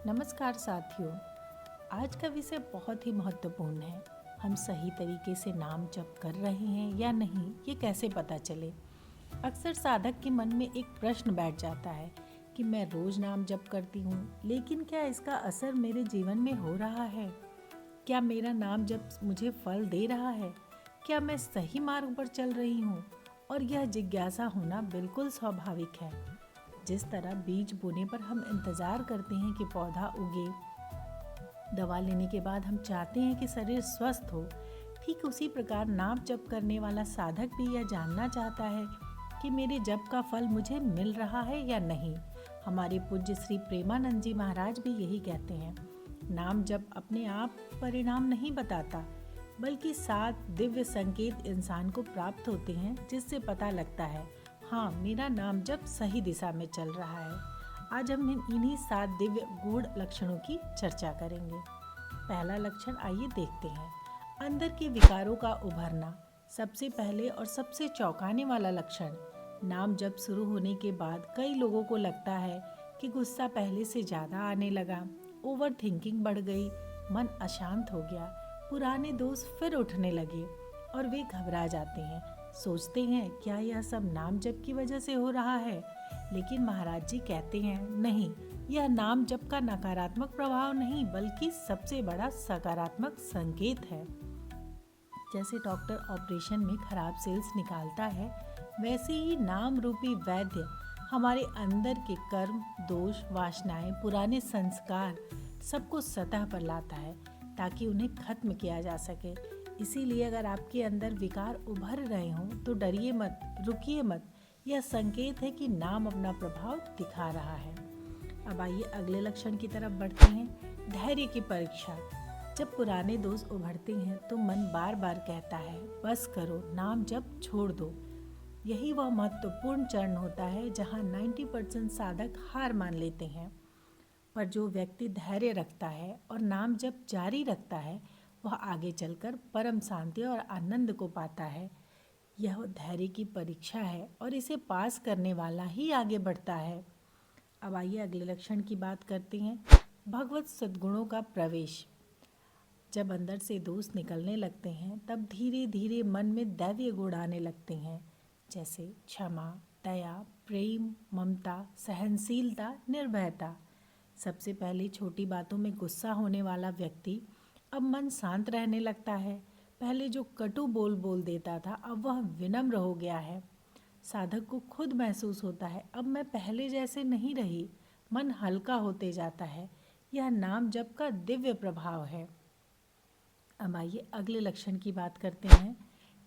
नमस्कार साथियों। आज का विषय बहुत ही महत्वपूर्ण है। हम सही तरीके से नाम जप कर रहे हैं या नहीं, ये कैसे पता चले। अक्सर साधक के मन में एक प्रश्न बैठ जाता है कि मैं रोज नाम जप करती हूँ, लेकिन क्या इसका असर मेरे जीवन में हो रहा है? क्या मेरा नाम जप मुझे फल दे रहा है? क्या मैं सही मार्ग पर चल रही हूँ? और यह जिज्ञासा होना बिल्कुल स्वाभाविक है। जिस तरह बीज बोने पर हम इंतज़ार करते हैं कि पौधा उगे, दवा लेने के बाद हम चाहते हैं कि शरीर स्वस्थ हो, ठीक उसी प्रकार नाम जप करने वाला साधक भी यह जानना चाहता है कि मेरे जप का फल मुझे मिल रहा है या नहीं। हमारे पूज्य श्री प्रेमानंद जी महाराज भी यही कहते हैं, नाम जप अपने आप परिणाम नहीं बताता, बल्कि 7 दिव्य संकेत इंसान को प्राप्त होते हैं, जिससे पता लगता है हाँ, मेरा नाम जप सही दिशा में चल रहा है। आज हम इन्हीं 7 दिव्य गूढ़ लक्षणों की चर्चा करेंगे। पहला लक्षण आइए देखते हैं, अंदर के विकारों का उभरना। सबसे पहले और सबसे चौंकाने वाला लक्षण, नाम जप शुरू होने के बाद कई लोगों को लगता है कि गुस्सा पहले से ज़्यादा आने लगा, ओवर थिंकिंग बढ़ गई, मन अशांत हो गया, पुराने दोष फिर उठने लगे और वे घबरा जाते हैं। सोचते हैं क्या यह सब नाम जप की वजह से हो रहा है। लेकिन महाराज जी कहते हैं नहीं, यह नाम जप का नकारात्मक प्रभाव नहीं, बल्कि सबसे बड़ा सकारात्मक संकेत है। जैसे डॉक्टर ऑपरेशन में खराब सेल्स निकालता है, वैसे ही नाम रूपी वैद्य हमारे अंदर के कर्म, दोष, वासनाएं, पुराने संस्कार सबको सतह पर लाता है ताकि उन्हें खत्म किया जा सके। इसीलिए अगर आपके अंदर विकार उभर रहे हों तो डरिए मत, रुकिए मत। यह संकेत है कि नाम अपना प्रभाव दिखा रहा है। अब आइए अगले लक्षण की तरफ बढ़ते हैं, धैर्य की परीक्षा। जब पुराने दोष उभरते हैं तो मन बार बार कहता है बस करो, नाम जप छोड़ दो। यही वह महत्वपूर्ण चरण होता है जहाँ 90% साधक हार मान लेते हैं। पर जो व्यक्ति धैर्य रखता है और नाम जप जारी रखता है, वह आगे चलकर परम शांति और आनंद को पाता है। यह धैर्य की परीक्षा है और इसे पास करने वाला ही आगे बढ़ता है। अब आइए अगले लक्षण की बात करते हैं, भगवत सद्गुणों का प्रवेश। जब अंदर से दोष निकलने लगते हैं तब धीरे धीरे मन में दैवीय गुण आने लगते हैं, जैसे क्षमा, दया, प्रेम, ममता, सहनशीलता, निर्भयता। सबसे पहले छोटी बातों में गुस्सा होने वाला व्यक्ति अब मन शांत रहने लगता है। पहले जो कटु बोल देता था, अब वह विनम्र हो गया है। साधक को खुद महसूस होता है अब मैं पहले जैसे नहीं रही, मन हल्का होते जाता है। यह नाम जप का दिव्य प्रभाव है। अब आइए अगले लक्षण की बात करते हैं,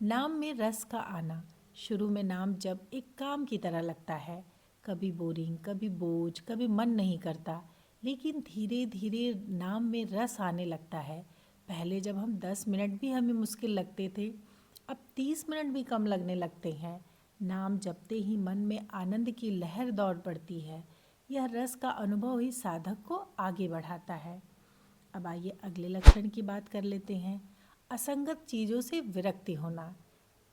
नाम में रस का आना। शुरू में नाम जप एक काम की तरह लगता है, कभी बोरिंग, कभी बोझ, कभी मन नहीं करता। लेकिन धीरे धीरे नाम में रस आने लगता है। पहले जब हम 10 मिनट भी हमें मुश्किल लगते थे, अब 30 मिनट भी कम लगने लगते हैं। नाम जपते ही मन में आनंद की लहर दौड़ पड़ती है। यह रस का अनुभव ही साधक को आगे बढ़ाता है। अब आइए अगले लक्षण की बात कर लेते हैं, असंगत चीज़ों से विरक्ति होना।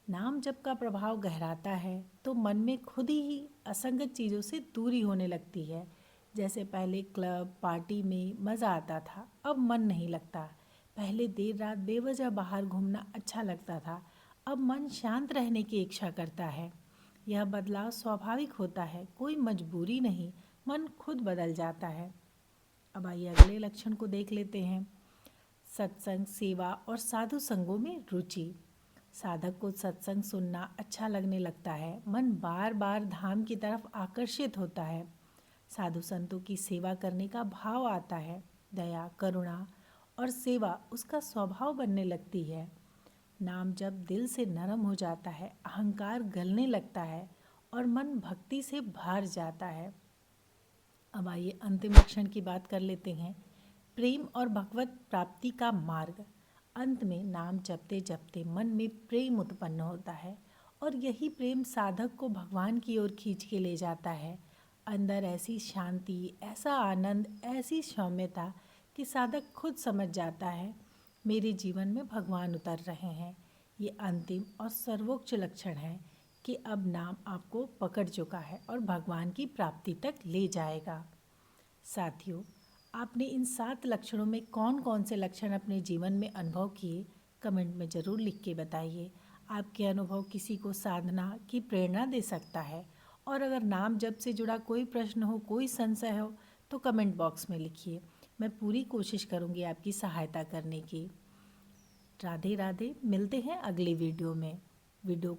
नाम जप का प्रभाव गहराता है तो मन में खुद ही असंगत चीज़ों से दूरी होने लगती है। जैसे पहले क्लब पार्टी में मज़ा आता था, अब मन नहीं लगता। पहले देर रात बेवजह बाहर घूमना अच्छा लगता था, अब मन शांत रहने की इच्छा करता है। यह बदलाव स्वाभाविक होता है, कोई मजबूरी नहीं, मन खुद बदल जाता है। अब आइए अगले लक्षण को देख लेते हैं, सत्संग, सेवा और साधु संगों में रुचि। साधक को सत्संग सुनना अच्छा लगने लगता है, मन बार बार धाम की तरफ आकर्षित होता है। साधु संतों की सेवा करने का भाव आता है, दया, करुणा और सेवा उसका स्वभाव बनने लगती है। नाम जब दिल से नरम हो जाता है, अहंकार गलने लगता है और मन भक्ति से भर जाता है। अब आइए अंतिम लक्षण की बात कर लेते हैं, प्रेम और भगवत प्राप्ति का मार्ग। अंत में नाम जपते जपते मन में प्रेम उत्पन्न होता है और यही प्रेम साधक को भगवान की ओर खींच के ले जाता है। अंदर ऐसी शांति, ऐसा आनंद, ऐसी सौम्यता कि साधक खुद समझ जाता है मेरे जीवन में भगवान उतर रहे हैं। ये अंतिम और सर्वोच्च लक्षण है कि अब नाम आपको पकड़ चुका है और भगवान की प्राप्ति तक ले जाएगा। साथियों, आपने इन 7 लक्षणों में कौन कौन से लक्षण अपने जीवन में अनुभव किए, कमेंट में ज़रूर लिख के बताइए। आपके अनुभव किसी को साधना की प्रेरणा दे सकता है। और अगर नाम जप से जुड़ा कोई प्रश्न हो, कोई संशय हो, तो कमेंट बॉक्स में लिखिए। मैं पूरी कोशिश करूँगी आपकी सहायता करने की। राधे राधे। मिलते हैं अगली वीडियो में। वीडियो